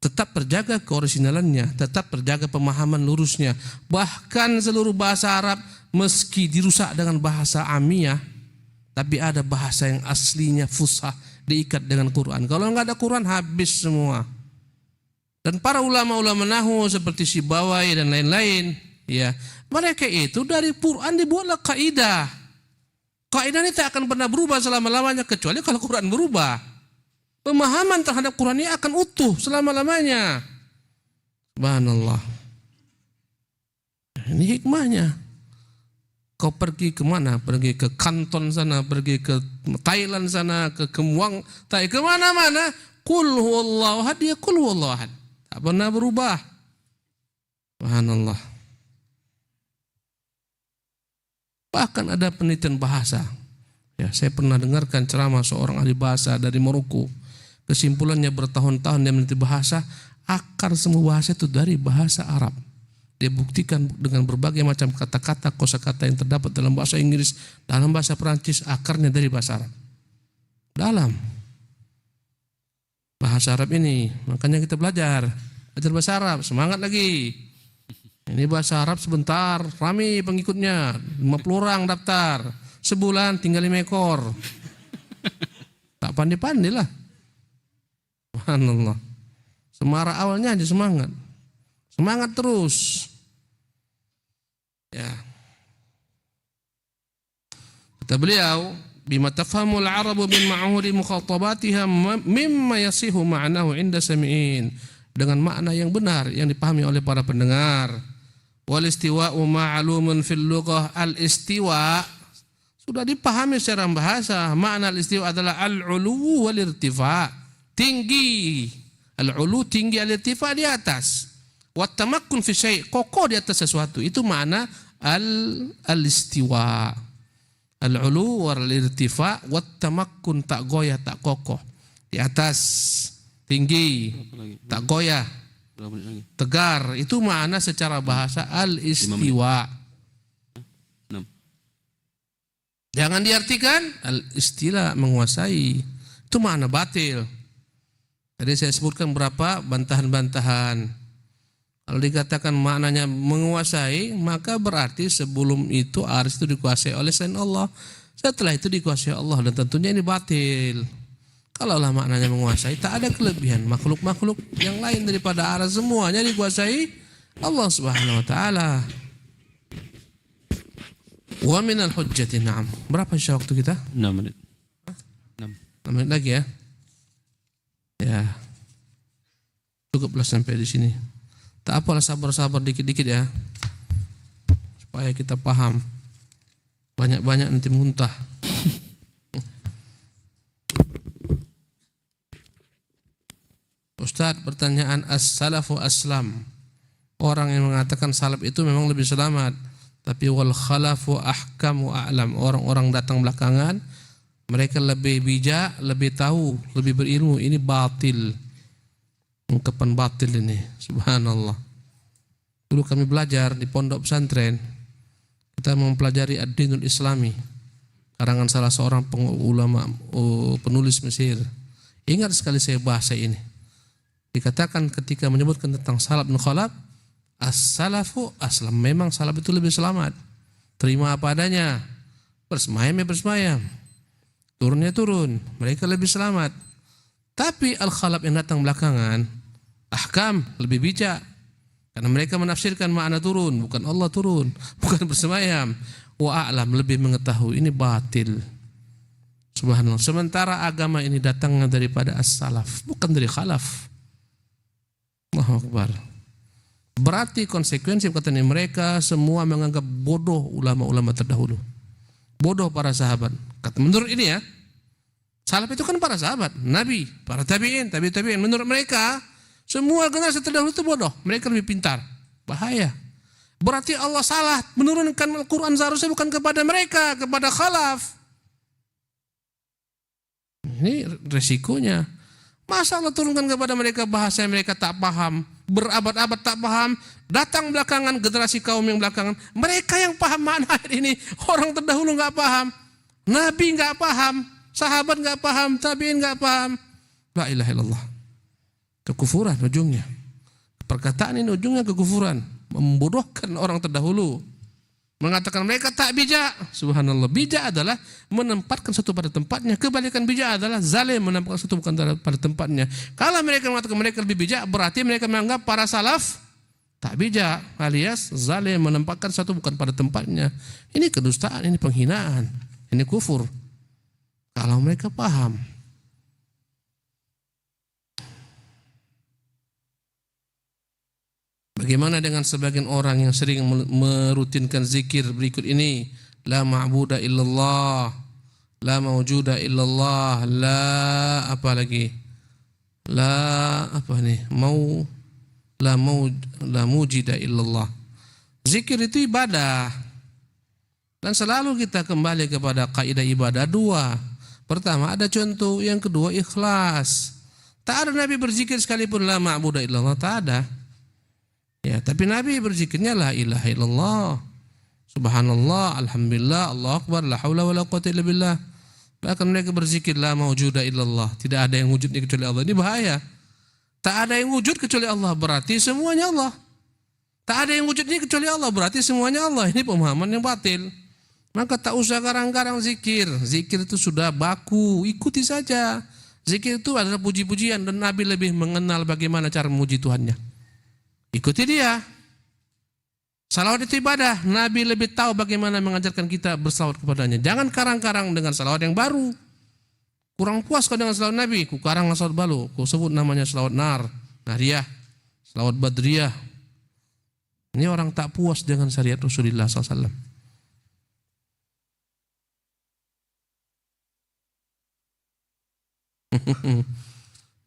Tetap terjaga keorisinalannya, tetap terjaga pemahaman lurusnya. Bahkan seluruh bahasa Arab meski dirusak dengan bahasa amiyah, tapi ada bahasa yang aslinya fusah diikat dengan Quran. Kalau enggak ada Quran habis semua. Dan para ulama-ulama nahwu seperti Sibawai dan lain-lain, ya, mereka itu dari Quran dibuatlah kaidah. Kaidah ini tak akan pernah berubah selama-lamanya kecuali kalau Quran berubah. Pemahaman terhadap Quran ini akan utuh selama-lamanya. Subhanallah. Ini hikmahnya. Kau pergi kemana? Pergi ke Kanton sana, pergi ke Thailand sana, ke Kemuang, kemana-mana. Qul huwallahu ahad, ya qul huwallahu ahad. Tak pernah berubah. Subhanallah. Bahkan ada penelitian bahasa. Ya, saya pernah dengarkan ceramah seorang ahli bahasa dari Maroko. Kesimpulannya bertahun-tahun dia meneliti bahasa, akar semua bahasa itu dari bahasa Arab. Dia buktikan dengan berbagai macam kata-kata, kosakata yang terdapat dalam bahasa Inggris, dalam bahasa Perancis, akarnya dari bahasa Arab. Dalam bahasa Arab ini, makanya kita belajar bahasa Arab, semangat lagi. Ini bahasa Arab sebentar, ramai pengikutnya, 50 orang daftar, sebulan tinggal 5 ekor. Tak pandai-pandai lah. Subhanallah. Semarak awalnya aja semangat. Semangat terus. Ya. Kata beliau, bima tafhamul arabu min ma'huri mukhatabatiha mimma yasihu ma'nahu inda sami'in. Dengan makna yang benar yang dipahami oleh para pendengar. Wal istiwa'u ma'lumun fil lughah. Al istiwa sudah dipahami secara bahasa. Makna al istiwa adalah al-ulu wal irtifa'. Tinggi. Al-ulu tinggi, al-irtifa' di atas. Wa tamakkun fi syai', kokoh di atas sesuatu. Itu makna al-istiwa. Al-ulu wal irtifa' wa tamakkun, tak goyah, tak kokoh. Di atas, tinggi, tak goyah, tegar. Itu makna secara bahasa al-istiwa. Jangan diartikan al-istila, menguasai. Itu makna batil. Tadi saya sebutkan berapa bantahan-bantahan. Kalau dikatakan maknanya menguasai, maka berarti sebelum itu arsy itu dikuasai oleh selain Allah. Setelah itu dikuasai Allah, dan tentunya ini batil. Kalaulah maknanya menguasai, tak ada kelebihan. Makhluk-makhluk yang lain daripada arsy semuanya dikuasai Allah Subhanahu wa taala. Wa minal hujjati, na'am. Berapa sisa waktu kita? 6 menit. 6 menit lagi ya. Ya. Cukuplah sampai di sini. Tak apalah, sabar-sabar dikit-dikit ya. Supaya kita paham. Banyak-banyak nanti muntah. Ustadz, pertanyaan as-salafu aslam. Orang yang mengatakan salaf itu memang lebih selamat. Tapi wal khalafu ahkam wa a'lam. Orang-orang datang belakangan, mereka lebih bijak, lebih tahu, lebih berilmu. Ini batil. Ungkapan batil ini. Subhanallah. Dulu kami belajar di pondok pesantren. Kita mempelajari ad-dinul islami. Karangan salah seorang ulama penulis Mesir. Ingat sekali saya bahasa ini. Dikatakan ketika menyebutkan tentang salaf dan khalaf, as-salafu aslam. Memang salaf itu lebih selamat. Terima apa adanya. Bersemayam ya bersemayam. Turunnya turun. Mereka lebih selamat. Tapi al-khalaf yang datang belakangan, ahkam, lebih bijak. Karena mereka menafsirkan makna turun. Bukan Allah turun. Bukan bersemayam. Wa a'lam, lebih mengetahui. Ini batil. Subhanallah. Sementara agama ini datangnya daripada as-salaf. Bukan dari khalaf. Allahu Akbar. Berarti konsekuensi perkataan mereka semua menganggap bodoh ulama-ulama terdahulu. Bodoh para sahabat. Kata menurut ini ya, salaf itu kan para sahabat, nabi, para tabi'in, tabi'in. Menurut mereka, semua generasi terdahulu itu bodoh. Mereka lebih pintar. Bahaya. Berarti Allah salah menurunkan Al-Quran seharusnya bukan kepada mereka, kepada khalaf. Ini resikonya. Masa Allah turunkan kepada mereka bahasa yang mereka tak paham, berabad-abad tak paham, datang belakangan generasi kaum yang belakangan, mereka yang paham makna ayat ini. Orang terdahulu nggak paham, nabi nggak paham, sahabat nggak paham, tabiin nggak paham. La ilaha illallah. Kekufuran ujungnya. Perkataan ini ujungnya kekufuran, membodohkan orang terdahulu. Mengatakan mereka tak bijak. Subhanallah. Bijak adalah menempatkan sesuatu pada tempatnya. Kebalikan bijak adalah zalim, menempatkan sesuatu bukan pada tempatnya. Kalau mereka mengatakan mereka lebih bijak, berarti mereka menganggap para salaf tak bijak, alias zalim, menempatkan sesuatu bukan pada tempatnya. Ini kedustaan, ini penghinaan, ini kufur. Kalau mereka paham. Bagaimana dengan sebagian orang yang sering merutinkan zikir berikut ini? La ma'buda illallah, la mawjuda illallah, la apa lagi? La apa nih? La mujida illallah. Zikir itu ibadah. Dan selalu kita kembali kepada kaidah ibadah dua. Pertama ada contoh, yang kedua ikhlas. Tak ada Nabi berzikir sekalipun la ma'buda illallah, tak ada. Ya, tapi Nabi berzikirnya la ilaha illallah, subhanallah, alhamdulillah, Allahu akbar, la haula wala quwwata illa billah. Bahkan mereka berzikir la maujuda illallah, tidak ada yang wujudnya kecuali Allah. Ini bahaya. Tak ada yang wujud kecuali Allah, berarti semuanya Allah. Tak ada yang wujudnya kecuali Allah, berarti semuanya Allah. Ini pemahaman yang batil. Maka tak usah garang-garang zikir. Zikir itu sudah baku, ikuti saja. Zikir itu adalah puji-pujian, dan Nabi lebih mengenal bagaimana cara memuji Tuhannya. Ikuti dia. Salawat itu ibadah. Nabi lebih tahu bagaimana mengajarkan kita bersalawat kepadanya. Jangan karang-karang dengan salawat yang baru. Kurang puas kau dengan salawat Nabi, ku karang salawat baru. Ku sebut namanya salawat nariyah, salawat badriyah. Ini orang tak puas dengan syariat Rasulullah SAW.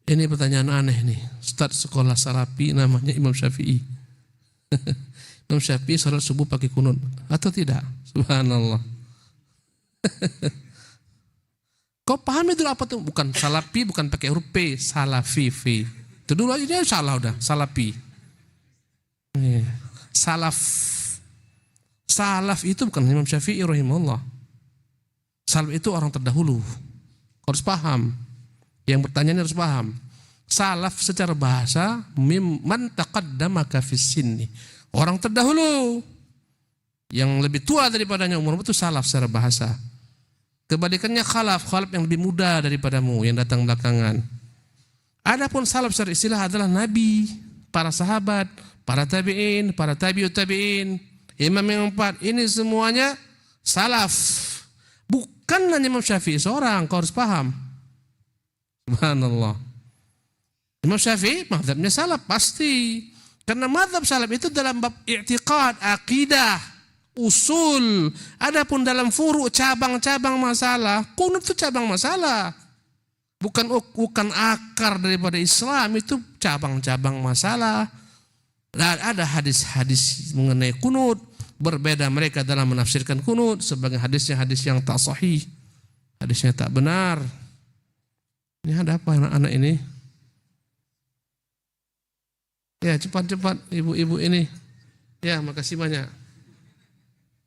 Ini pertanyaan aneh nih. Ustaz sekolah Salafi namanya Imam Syafi'i. Imam Syafi'i salat subuh pakai kunut atau tidak? Subhanallah. Kau paham itu apa tuh? Bukan Salafi, bukan pakai huruf P, Salafi. Itu dulu aja salah udah, Salafi. Salaf. Salaf itu bukan Imam Syafi'i rahimahullah. Salaf itu orang terdahulu. Kau harus paham. Yang bertanya ini harus paham. Salaf secara bahasa mimman taqaddamaka fis sinni. Orang terdahulu yang lebih tua daripadanya umur itu salaf secara bahasa. Kebalikannya khalaf yang lebih muda daripadamu yang datang belakangan. Adapun salaf secara istilah adalah nabi, para sahabat, para tabi'in, para tabi'ut tabi'in, imam yang empat. Ini semuanya salaf. Bukan hanya Imam Syafi'i seorang, kau harus paham. Subhanallah. Imam Syafi'i mazhabnya salaf pasti. Karena mazhab salaf itu dalam bab i'tiqad, akidah, usul. Adapun dalam furu, cabang-cabang masalah, kunut itu cabang masalah. Bukan akar daripada Islam, itu cabang-cabang masalah. Dan ada hadis-hadis mengenai kunut, berbeda mereka dalam menafsirkan kunut, sebagai hadisnya hadis yang tak sahih, hadisnya tak benar. Ini ada apa anak-anak ini? Ya, cepat-cepat ibu-ibu ini. Ya, makasih banyak.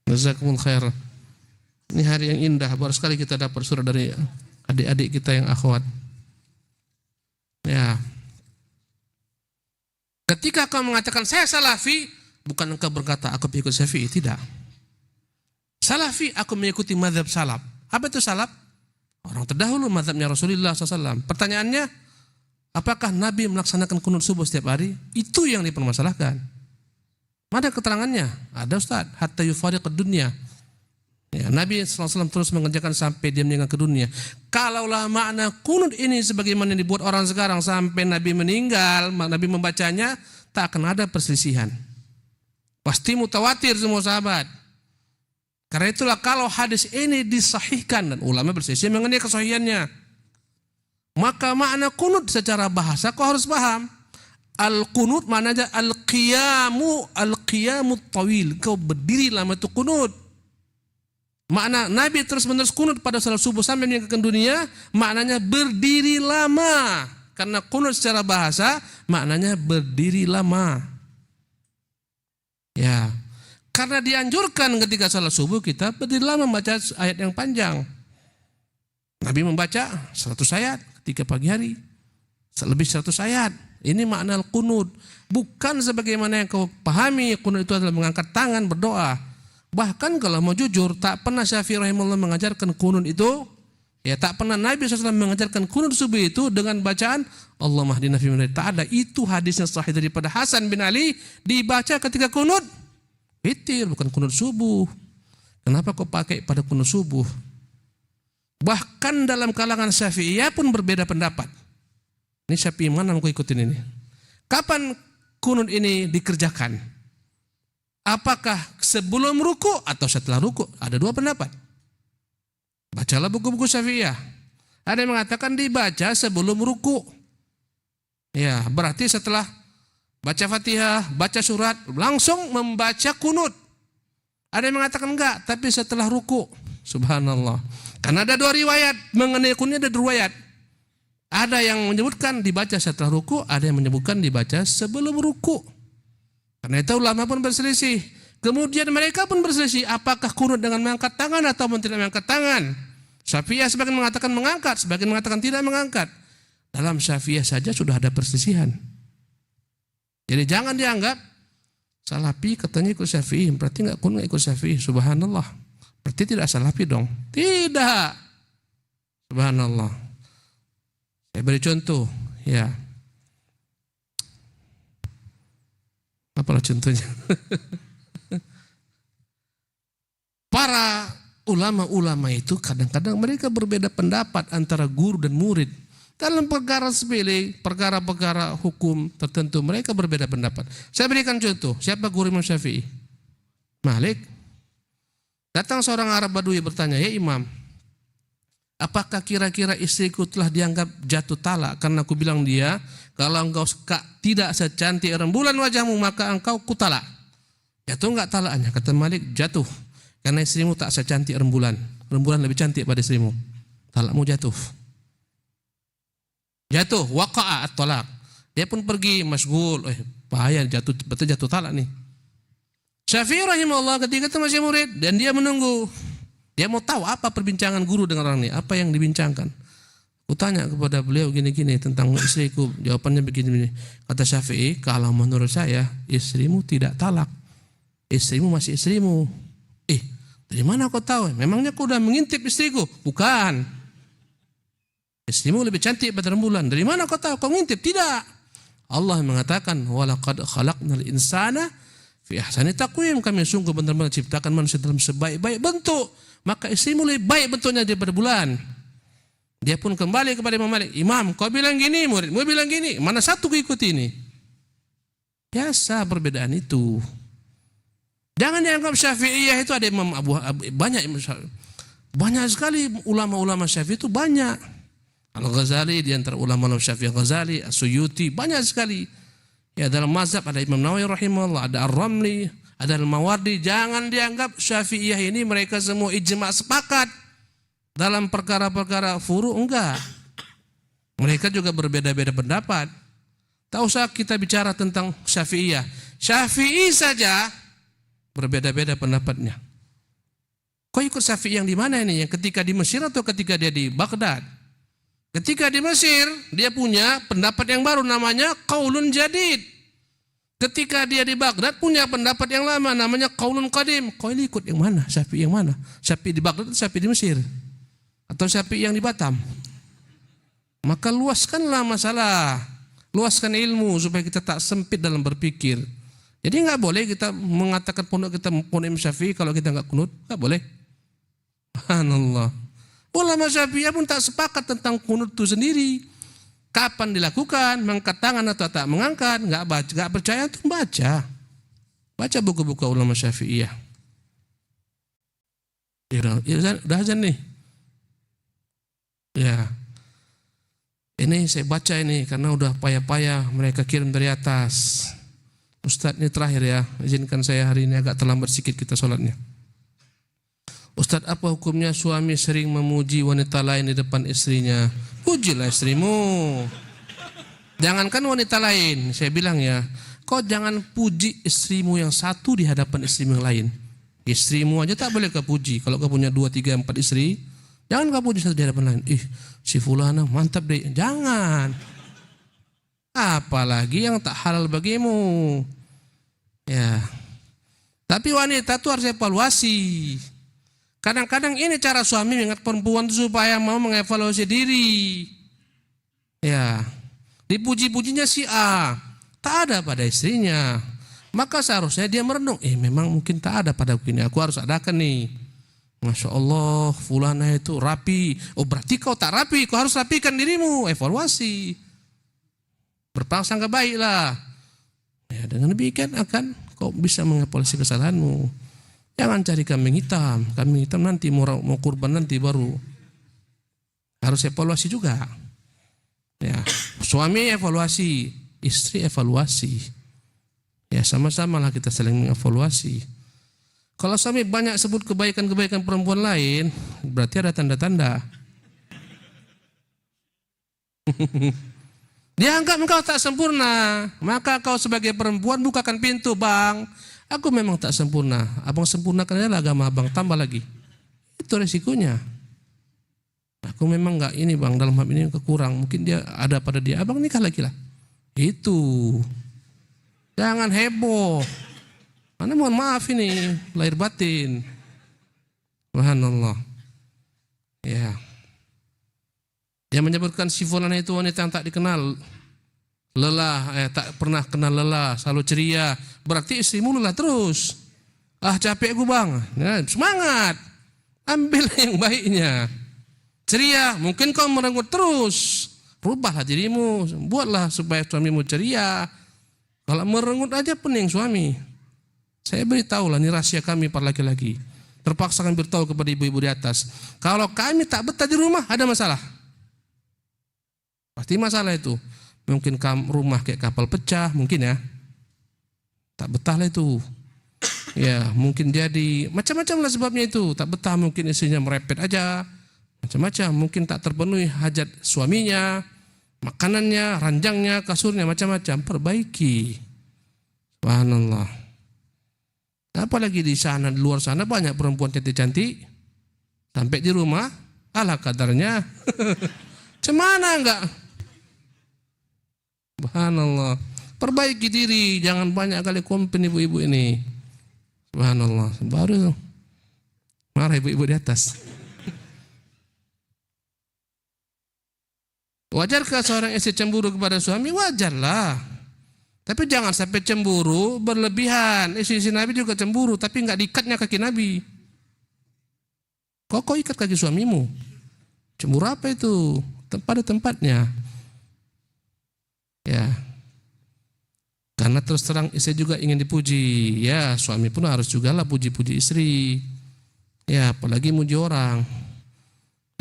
Jazakumullah khair. Ini hari yang indah, baru sekali kita dapat surat dari adik-adik kita yang akhwat. Ya. Ketika kau mengatakan saya salafi, bukan engkau berkata aku mengikuti Syafi'i, tidak. Salafi, aku mengikuti mazhab salaf. Apa itu salaf? Orang terdahulu, mazhabnya Rasulullah SAW. Pertanyaannya, apakah Nabi melaksanakan kunut subuh setiap hari? Itu yang dipermasalahkan. Mana keterangannya? Ada Ustaz, hatta yufariq dunya. Ya, Nabi SAW terus mengerjakan sampai dia meninggal ke dunia. Kalaulah makna kunut ini sebagaimana dibuat orang sekarang sampai Nabi meninggal, Nabi membacanya, tak akan ada perselisihan. Pasti mutawatir semua sahabat. Karena itulah kalau hadis ini disahihkan, dan ulama berselisih mengenai kesahihannya, maka makna kunut secara bahasa kau harus paham. Al-kunut maknanya al-qiyamu tawil. Kau berdiri lama itu kunut. Makna Nabi terus-menerus kunut pada salat subuh sampai meninggalkan dunia, maknanya berdiri lama. Karena kunut secara bahasa maknanya berdiri lama. Ya. Karena dianjurkan ketika salat subuh kita berdiri lama membaca ayat yang panjang. Nabi membaca 100 ayat ketika pagi hari. Lebih 100 ayat. Ini makna al-kunut. Bukan sebagaimana yang kau pahami kunut itu adalah mengangkat tangan berdoa. Bahkan kalau mau jujur, tak pernah Syafi'i rahimahullah mengajarkan kunut itu, ya tak pernah Nabi SAW mengajarkan kunut subuh itu dengan bacaan Allahumma hdina fi man hadait. Tak ada. Itu hadisnya sahih daripada Hasan bin Ali dibaca ketika kunut witir, bukan kunut subuh. Kenapa kau pakai pada kunut subuh? Bahkan dalam kalangan Syafi'iyah pun berbeda pendapat. Ini Syafi'i mana mau ikutin ini? Kapan kunut ini dikerjakan? Apakah sebelum ruku atau setelah ruku? Ada dua pendapat. Bacalah buku-buku Syafi'iyah. Ada yang mengatakan dibaca sebelum ruku. Ya, berarti setelah baca Fatihah, baca surat, langsung membaca kunut. Ada yang mengatakan enggak, tapi setelah ruku. Subhanallah. Karena ada dua riwayat mengenai kunut, ada dua riwayat. Ada yang menyebutkan dibaca setelah ruku, ada yang menyebutkan dibaca sebelum ruku. Karena itu ulama pun berselisih. Kemudian mereka pun berselisih, apakah kunut dengan mengangkat tangan atau tidak mengangkat tangan. Syafi'iyah sebagian mengatakan mengangkat, sebagian mengatakan tidak mengangkat. Dalam Syafi'iyah saja sudah ada perselisihan. Jadi jangan dianggap Salafi katanya ikut Syafi'i, berarti enggak kunut ikut Syafi'i. Subhanallah. Berarti tidak Salafi dong. Tidak. Subhanallah. Saya beri contoh, ya. Apalah contohnya? Para ulama-ulama itu kadang-kadang mereka berbeda pendapat antara guru dan murid. Dalam perkara sepele, perkara-perkara hukum tertentu mereka berbeda pendapat. Saya berikan contoh, siapa guru Imam Syafi'i? Malik. Datang seorang Arab Badui bertanya, ya Imam, apakah kira-kira istriku telah dianggap jatuh talak karena aku bilang dia, kalau engkau tidak secantik rembulan wajahmu maka engkau kutalak. Jatuh enggak talaknya? Kata Malik, jatuh. Karena istrimu tak secantik rembulan. Rembulan lebih cantik pada istrimu. Talakmu jatuh. Jatuh, waqa'a at-talaq. Dia pun pergi masgul. Bahaya jatuh, betul jatuh talak nih. Syafi'i rahimahullah ketika itu masih murid dan dia menunggu. Dia mau tahu apa perbincangan guru dengan orang ini, apa yang dibincangkan. Aku tanya kepada beliau gini-gini tentang istriku, jawabannya begini-begini. Kata Syafi'i, kalau menurut saya istrimu tidak talak, istrimu masih istrimu. Dari mana kau tahu? Memangnya kau udah mengintip istriku? Bukan. Istrimu lebih cantik pada rembulan. Dari mana kau tahu? Kau ngintip? Tidak. Allah mengatakan, walaqad khalaqnal insana fi ahsani taqwim. Kami sungguh benar-benar ciptakan manusia dalam sebaik-baik bentuk. Maka istrimu lebih baik bentuknya daripada bulan. Dia pun kembali kepada Imam Malik. Imam, kau bilang gini, muridmu bilang gini. Mana satu ku ikuti ini? Biasa perbedaan itu. Jangan dianggap Syafi'iyah itu ada Imam banyak sekali ulama-ulama Syafi'i itu banyak. Al-Ghazali di antara ulama-ulama Syafi'i, Al-Ghazali, As-Suyuti, banyak sekali. Ya dalam mazhab ada Imam Nawawi rahimahullah, ada Ar-Ramli, ada Al-Mawardi. Jangan dianggap Syafi'iyah ini mereka semua ijma' sepakat dalam perkara-perkara furu', enggak. Mereka juga berbeda-beda pendapat. Tak usah kita bicara tentang Syafi'iyah. Syafi'i saja berbeda-beda pendapatnya. Kau ikut Syafi'i yang di mana ini? Yang ketika di Mesir atau ketika dia di Baghdad? Ketika di Mesir, dia punya pendapat yang baru namanya Qaulun Jadid. Ketika dia di Baghdad punya pendapat yang lama namanya Qaulun Qadim. Kau ini ikut yang mana? Syafi'i yang mana? Syafi'i di Baghdad atau Syafi'i di Mesir? Atau Syafi'i yang di Batam? Maka luaskanlah masalah. Luaskan ilmu supaya kita tak sempit dalam berpikir. Jadi enggak boleh kita mengatakan pondok kita pondok Imam Syafi'i kalau kita enggak kunut, enggak boleh. Subhanallah. Ulama Syafi'iyah pun tak sepakat tentang kunut itu sendiri. Kapan dilakukan, mengangkat tangan atau tak mengangkat, enggak baca, enggak percaya tuh baca. Baca buku-buku ulama Syafi'iyah. Udah azan nih. Ya. Ini saya baca ini karena udah payah-payah mereka kirim dari atas. Ustadz ini terakhir ya, izinkan saya hari ini agak terlambat sedikit kita sholatnya. Ustadz, apa hukumnya suami sering memuji wanita lain di depan istrinya? Pujilah istrimu. Jangankan wanita lain, saya bilang ya, kau jangan puji istrimu yang satu di hadapan istrimu yang lain. Istrimu aja tak boleh kau puji. Kalau kau punya 2, 3, 4 istri, jangan kau puji satu di hadapan lain. Si fulana mantap deh. Jangan. Apalagi yang tak halal bagimu. Ya. Tapi wanita itu harus evaluasi. Kadang-kadang ini cara suami mengingat perempuan itu supaya mau mengevaluasi diri. Ya. Dipuji-pujinya si A, tak ada pada istrinya. Maka seharusnya dia merenung, memang mungkin tak ada pada aku ini. Aku harus adakan nih. Masya Allah, fulana itu rapi. Oh berarti kau tak rapi, kau harus rapikan dirimu. Evaluasi. Berprasangka baiklah. Ya, dengan demikian akan kau bisa mengevaluasi kesalahanmu. Jangan cari kambing hitam. Kambing hitam nanti mau kurban nanti baru. Harus evaluasi juga. Ya, suami evaluasi, istri evaluasi. Ya sama-sama lah kita saling mengevaluasi. Kalau suami banyak sebut kebaikan-kebaikan perempuan lain, berarti ada tanda-tanda. Dia anggap engkau tak sempurna, maka kau sebagai perempuan bukakan pintu, bang. Aku memang tak sempurna. Abang sempurnakan adalah agama abang, tambah lagi. Itu resikonya. Aku memang enggak ini bang, dalam hal ini kekurang. Mungkin dia ada pada dia. Abang nikah lagi lah. Itu. Jangan heboh. Karena mohon maaf ini, lahir batin. Subhanallah. Ya. Dia menyebutkan si fulana itu wanita yang tak dikenal. Lelah, tak pernah kenal lelah, selalu ceria. Berarti istrimu lelah terus. Capek gue bang. Nah, semangat. Ambil yang baiknya. Ceria, mungkin kau merenggut terus. Rubahlah dirimu, buatlah supaya suamimu ceria. Kalau merenggut aja pening suami. Saya beritahu lah, ini rahasia kami para laki-laki. Terpaksa kami beritahu kepada ibu-ibu di atas. Kalau kami tak betah di rumah, ada masalah. Pasti masalah itu. Mungkin rumah kayak kapal pecah, mungkin ya. Tak betah lah itu. Ya, mungkin jadi macam-macam lah sebabnya itu. Tak betah, mungkin istrinya merepet aja. Macam-macam, mungkin tak terpenuhi hajat suaminya, makanannya, ranjangnya, kasurnya, macam-macam. Perbaiki. Subhanallah. Apalagi di sana, di luar sana banyak perempuan cantik-cantik. Sampai di rumah, ala kadarnya. Cemana enggak? Subhanallah. Perbaiki diri, jangan banyak kali komplain ibu-ibu ini. Subhanallah. Baru marah ibu-ibu di atas. Wajarkah seorang istri cemburu kepada suami? Wajarlah. Tapi jangan sampai cemburu berlebihan. Istri Nabi juga cemburu, tapi enggak diikatnya kaki Nabi. Kok ikat kaki suamimu? Cemburu apa itu? Pada tempatnya. Ya. Karena terus terang istri juga ingin dipuji. Ya, suami pun harus juga lah puji-puji istri. Ya, apalagi muji orang.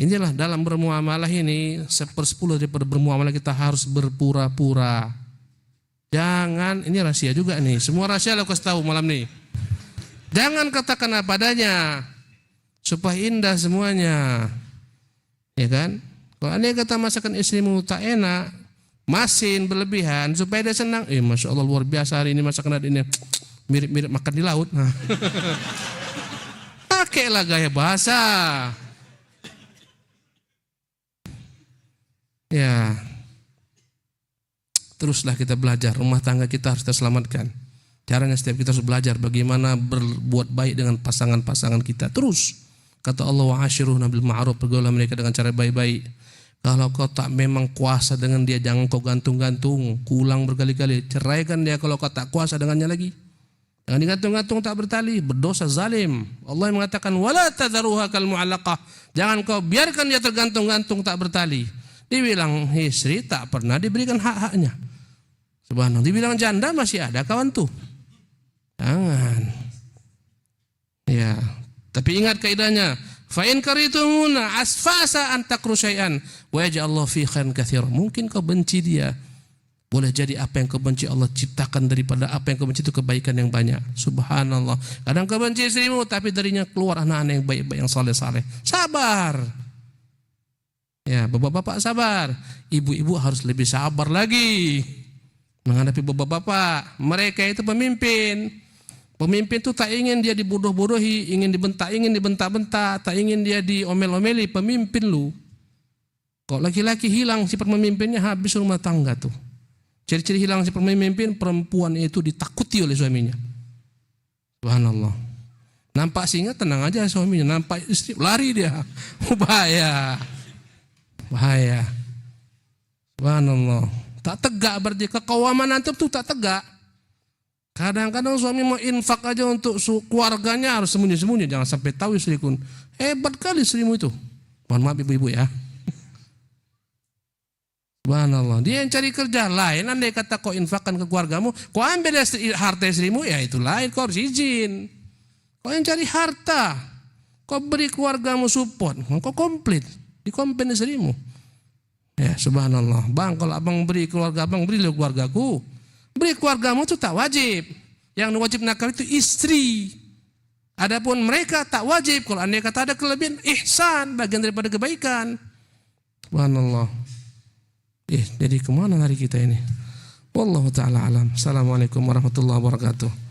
Inilah dalam bermuamalah ini 1/10 daripada bermuamalah kita harus berpura-pura. Jangan, ini rahasia juga nih. Semua rahasia lo kasih tahu malam nih. Jangan katakan apa adanya supaya indah semuanya. Ya kan? Kalau andai kata masakan istrimu tak enak, masin berlebihan supaya dia senang. Masya Allah luar biasa hari ini masakan ini. Mirip-mirip makan di laut. Nah. Pakailah gaya bahasa. Ya. Teruslah kita belajar. Rumah tangga kita harus kita selamatkan. Caranya setiap kita harus belajar bagaimana berbuat baik dengan pasangan-pasangan kita. Terus kata Allah wa ashiruhuna bil ma'ruf, pergaulah mereka dengan cara baik-baik. Kalau kau tak memang kuasa dengan dia, jangan kau gantung-gantung. Kuulang berkali-kali, ceraikan dia kalau kau tak kuasa dengannya lagi. Jangan digantung-gantung tak bertali, berdosa zalim. Allah yang mengatakan wala tadharuha kal mu'allaqah. Jangan kau biarkan dia tergantung-gantung tak bertali. Dibilang istri tak pernah diberikan hak-haknya. Subhanallah, dibilang janda masih ada kawan tuh. Jangan. Ya, tapi ingat kaidahnya. Fa in karitumuna asfasa an takru syai'an wa yaj'allahu fi khairin katsir. Mungkin kau benci dia. Boleh jadi apa yang kau benci Allah ciptakan daripada apa yang kau benci itu kebaikan yang banyak. Subhanallah. Kadang kau benci istrimu tapi darinya keluar anak-anak yang baik-baik yang saleh-saleh. Sabar. Ya, bapak-bapak sabar. Ibu-ibu harus lebih sabar lagi menghadapi bapak-bapak. Mereka itu pemimpin. Pemimpin itu tak ingin dia dibodoh-bodohi, ingin dibentak-bentak, tak ingin dia diomel-omeli. Pemimpin lu. Kok laki-laki hilang sifat pemimpinnya, habis rumah tangga tuh. Ciri-ciri hilang sifat pemimpin, perempuan itu ditakuti oleh suaminya. Subhanallah. Nampak singa tenang aja suaminya, nampak istri lari dia. Bahaya. Bahaya. Subhanallah. Tak tegak berarti kekawaman antum tuh tak tegak. Kadang-kadang suami mau infak aja untuk keluarganya harus sembunyi-sembunyi, jangan sampai tahu istriku. Hebat kali istrimu itu. Mohon maaf ibu-ibu ya. Subhanallah. Dia yang cari kerja lain. Andai kata kau infakkan ke keluargamu, kau ambil harta istrimu, ya itu lain. Kau harus izin. Kau yang cari harta, kau beri keluargamu support, kau komplit. Dikomplain istrimu. Ya subhanallah. Bang, kalau abang beri keluarga abang, berilah keluargaku. Beri keluargamu itu tak wajib. Yang wajib nakal itu istri. Adapun mereka tak wajib. Kalau andai kata ada kelebihan, ihsan, bagian daripada kebaikan. Subhanallah. Jadi kemana hari kita ini? Wallahu ta'ala alam. Assalamualaikum warahmatullahi wabarakatuh.